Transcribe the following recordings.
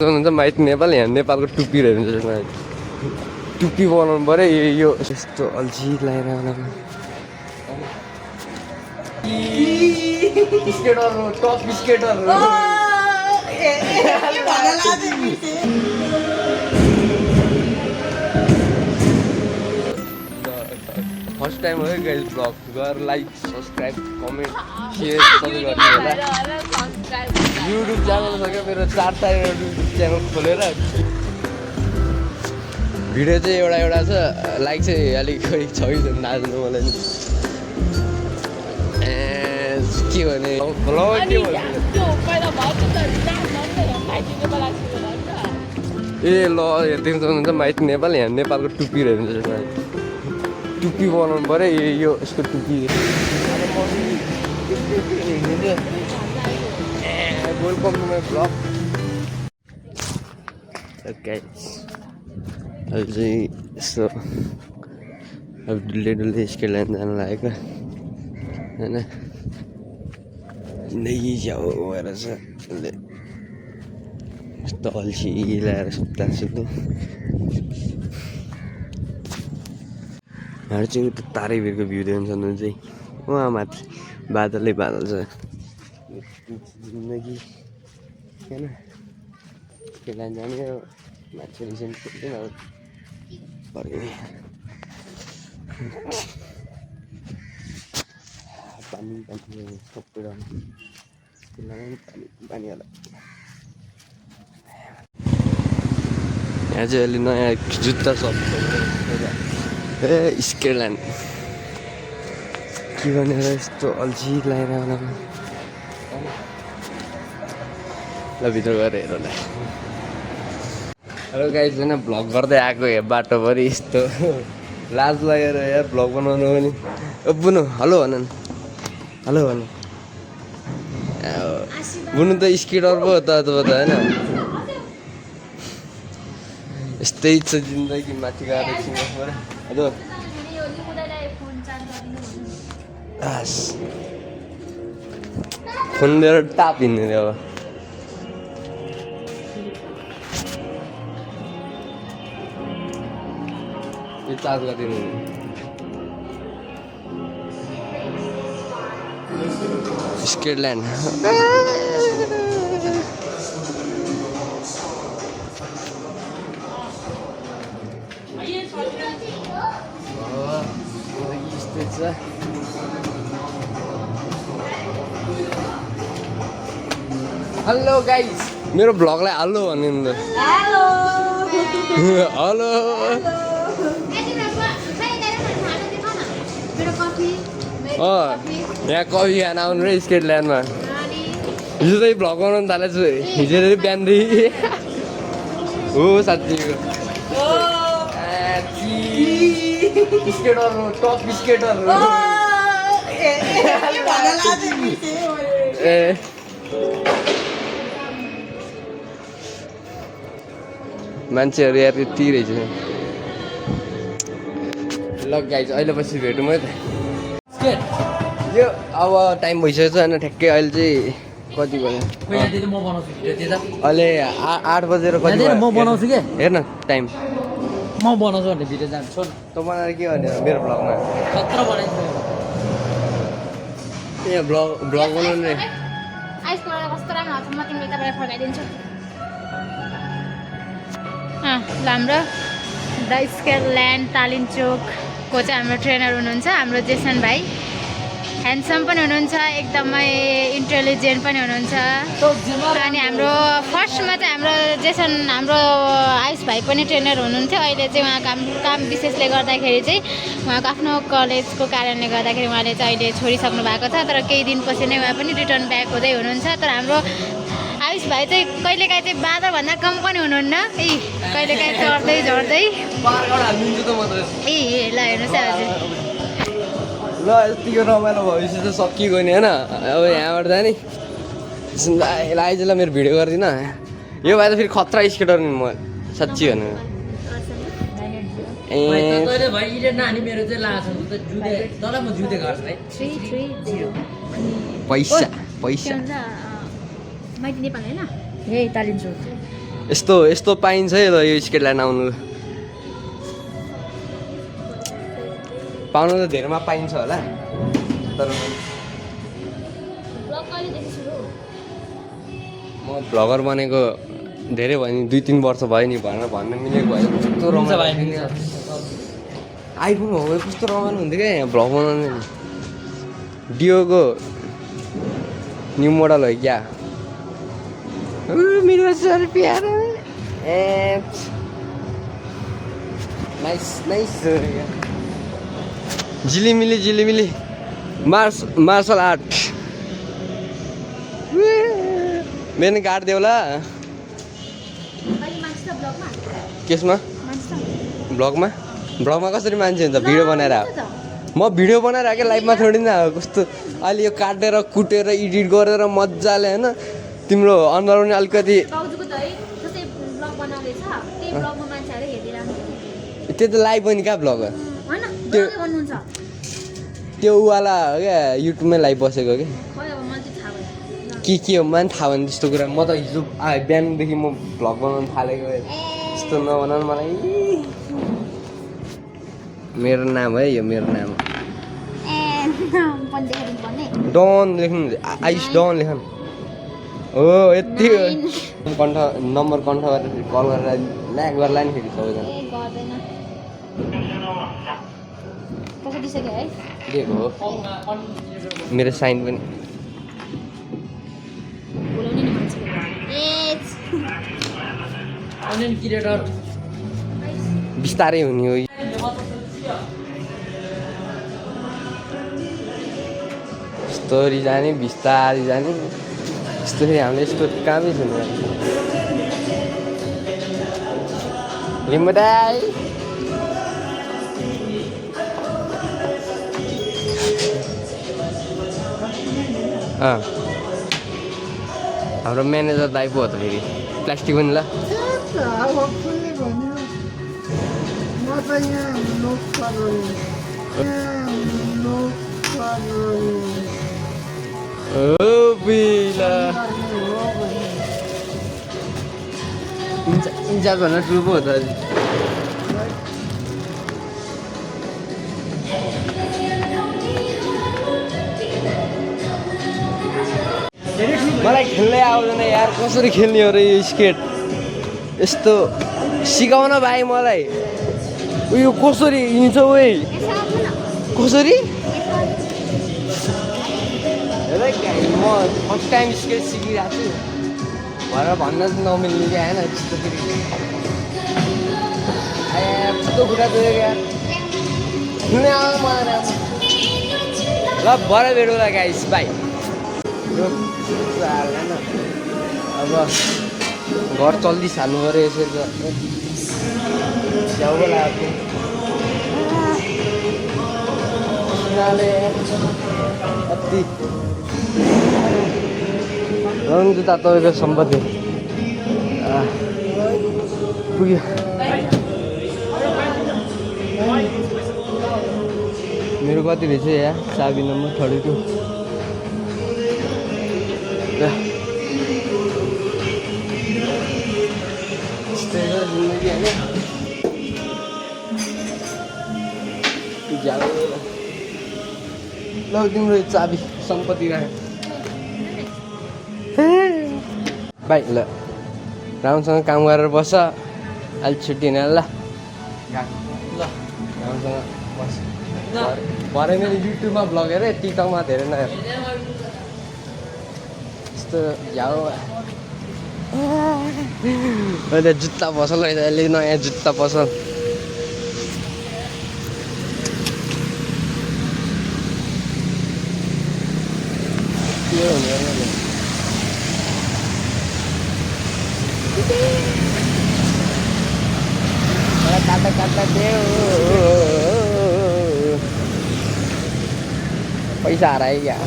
माइत नेपाल यहाँ नेपालको टुप्पी रहेछ टुप्पी बनाउनु पऱ्यो यो यस्तो अल्छी लगाएर टप स्केटहरू फर्स्ट टाइम हो गाइस ब्लग गएर लाइक सब्सक्राइब कमेन्ट सेयर सबै गर्नु होला युट्युब च्यानल छ क्या मेरो 4 युट्युब च्यानल खोलेर भिडियो चाहिँ एउटा छ लाइक चाहिँ अलिक खोइ छैन नाच्नु मलाई नि के भने ब्लग के ए ल हेरिदिनु सक्नुहुन्छ माइत नेपाल यहाँ नेपालको टुप्पी रहेछ टुप्पी बनाउनु पऱ्यो यो यसको टुप्पी welcome to my blog guys अहिले चाहिँ यस्तो अब डुल्दै स्केट लाइन जानु लागेको होइन जिन्दगी जाऊ भएर चाहिँ यस्तो अल्छी ल्याएर सुत्दा यहाँ चाहिँ उता तारैभिरको भ्यू देख्नु सक्नुहुन्छ चाहिँ उहाँ माथि बादलै बादल छ जिन्दगी होइन के लाइन जाने मान्छे रिसेन्ट पुग्दैन पानी सबै पानी होला यहाँ चाहिँ अहिले नयाँ जुत्ता सप ए स्केट ल्यान्ड के भनेर यस्तो अल्छी लगाएर ल भित्र गएर हेर ल हेलो गाइस होइन भ्लग गर्दै आएको यहाँ बाटोभरि यस्तो लाज लागेर यार भ्लग बनाउनु पनि बुनु हेलो भन हेलो भन बुनु त स्केटर पो त होइन यस्तै छ जिन्दगी माथि गएर एकछिन हेलो फोन लिएर टाप हिँड्ने अब यो चार्ज गरिदिनु स्केट ल्यान्ड हेलो गाइस मेरो भ्लगलाई हेलो भन्नु नि हेलो हेलो यहाँ कफी खान आउनु र स्केट ल्यान्डमा हिजो चाहिँ भ्लग बनाउनु थालेको छु हिजो चाहिँ बिहानदेखि हो साथीको स्केटहरू टप स्केटहरू ए मान्छेहरू यार यति रहेछ ल गाइस अहिले पछि भेटौँ है त यो अब टाइम भइसकेको छ होइन ठ्याक्कै अहिले चाहिँ कति भयो अहिले 8 बजेर कति म बनाउँछु क्या हेर्न टाइम म बनाउँछु भने भिडियो जान्छु त बनाएर के गर्ने मेरो भ्लगमा खतरा बनाइदिन्छु ए भ्लग बनाउनु आइस कोला कस्तो राम्रो छ म तिमीले तपाईलाई फर्काइदिन्छु हाम्रो द स्केट ल्यान्ड तालिन्चोकको चाहिँ हाम्रो ट्रेनर हुनुहुन्छ हाम्रो जेसन भाइ ह्यान्डसम पनि हुनुहुन्छ एकदमै इन्टेलिजेन्ट पनि हुनुहुन्छ अनि हाम्रो फर्स्टमा चाहिँ हाम्रो जेसन हाम्रो आयुष भाइ पनि ट्रेनर हुनुहुन्थ्यो अहिले चाहिँ उहाँको काम विशेषले गर्दाखेरि चाहिँ उहाँको आफ्नो कलेजको कारणले गर्दाखेरि उहाँले चाहिँ अहिले छोडिसक्नु भएको छ तर केही दिनपछि नै उहाँ पनि रिटर्न ब्याक हुँदै हुनुहुन्छ तर हाम्रो आयुष भाइ चाहिँ कहिलेकाहीँ चाहिँ बाँदरभन्दा कम पनि हुनुहुन्न ए कहिलेकाहीँ चढ्दै झर्दै ए ल हेर्नुहोस् है हजुर ल यतिको रमाइलो भविष्य चाहिँ सकिएको नि होइन अब यहाँबाट जाने आइज ल मेरो भिडियो गरिदिन यो भए त फेरि खतरा स्केटर नि म साँच्ची भन्नु पैसा नेपाल होइन ए तालिन्चोक यस्तो यस्तो पाइन्छ है ल यो स्केट ल्यान्ड आउनु पाउनु त धेरैमा पाइन्छ होला तर म भ्लगर बनेको धेरै भयो नि 2-3 वर्ष भयो नि भन्न मिलेको भयो कस्तो रमाइलो आइफोन हो कस्तो रमाइलो हुन्थ्यो क्या यहाँ भ्लग बनाउने डियोको न्यू मोडल हो क्या मेरो सर प्यारो नाइस नाइस झिलिमिली मार्सल आर्ट मेन काट देऊला केसमा ब्लगमा कसरी मान्छे हुन्छ भिडियो बनाएर म भिडियो बनाएर के लाइभमा थोडी न कस्तो अहिले यो काटेर कुटेर एडिट गरेर मजाले होइन तिम्रो अनुहार पनि अलिकति त्यो त लाइभ पनि कहाँ ब्लग हो त्यो उवाला क्या युट्युबमै लाइभ बसेको के हो मलाई थाहा भएन त्यस्तो कुरा म त हिजो बिहानदेखि म भ्लग बनाउनु थालेको त्यस्तो नबनाउनु मलाई मेरो नाम है यो मेरो नाम डन लेख्नु आइस डन लेख्नु हो यति कण्ठ नम्बर कण्ठ गरेर कल गरेर ल्याग गर्ला नि फेरि सबैजना दिएको हो मेरो साइन पनि बिस्तारै हुने हो यस्तोरी जाने बिस्तारै जाने यस्तोरी हामीले यस्तो कामै छैन लिम्बुटाई हाम्रो म्यानेजर दाइ पो हो त फेरि प्लास्टिक पनि ल इन्चार्ज भन्दा ठुलो पो हो त मलाई खेल्नै आउँदैन यार कसरी खेल्ने हो र यो स्केट यस्तो सिकाउन भाइ मलाई उयो कसरी हिँड्छ ओए कसरी हेर म फर्स्ट टाइम स्केट सिकिरहेको छु भएर भन्न नमिल्ने क्या होइन त्यस्तो फेरि कस्तो खुट्टा दुखेको यार खेल्नै आउँदैन मलाई ल भरे भेटौँला गाइस बाई अब घर चल्दिस हाल्नु पऱ्यो यसरी च्याउको लाग्यो कति रङ जुत्ता तपाईँको सम्पत्ति पुग्यो मेरो कति रहेछ यहाँ चाबी नम्बर 32 ल तिम्रो चाबी सम्पत्ति राख भाइ ल राम्रोसँग काम गरेर बस्छ अहिले छुट्टी हुने ल राम्रोसँग बस्छ भरे मैले युट्युबमा भ्लग हेरेँ टिकटकमा धेरै नहेर यस्तो झ्याउ अहिले जुत्ता पसल रहेछ अहिले नयाँ जुत्ता पसल के हुने काटा काटा देऊ पैसा हरायो क्या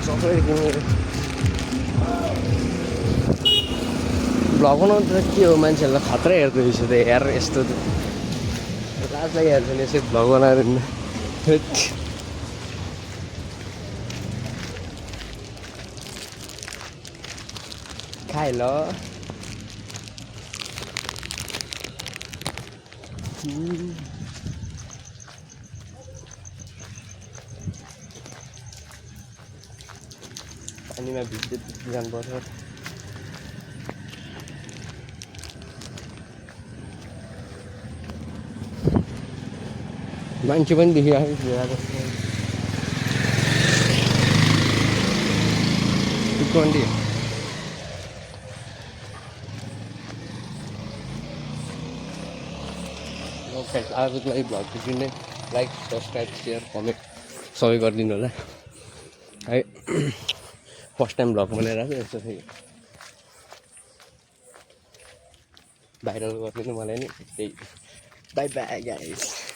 चक्लेट किन्नु भ्लग बनाउनु त के हो मान्छेहरूलाई खतरा हेर्दो रहेछ त हेर यस्तो त लाज लागिहाल्छ नि यसै भ्लग बनाएर खाए ल पानीमा भिज्दै जानुपर्छ मान्छे पनि देखिरहेको छु आजको लागि भ्लग चाहिँ नै लाइक सब्सक्राइब सेयर कमेन्ट सबै गरिदिनु होला है फर्स्ट टाइम भ्लग बनाएर यस्तो थियो भाइरल गरिदिनु मलाई नि त्यही बाई बाई गाइस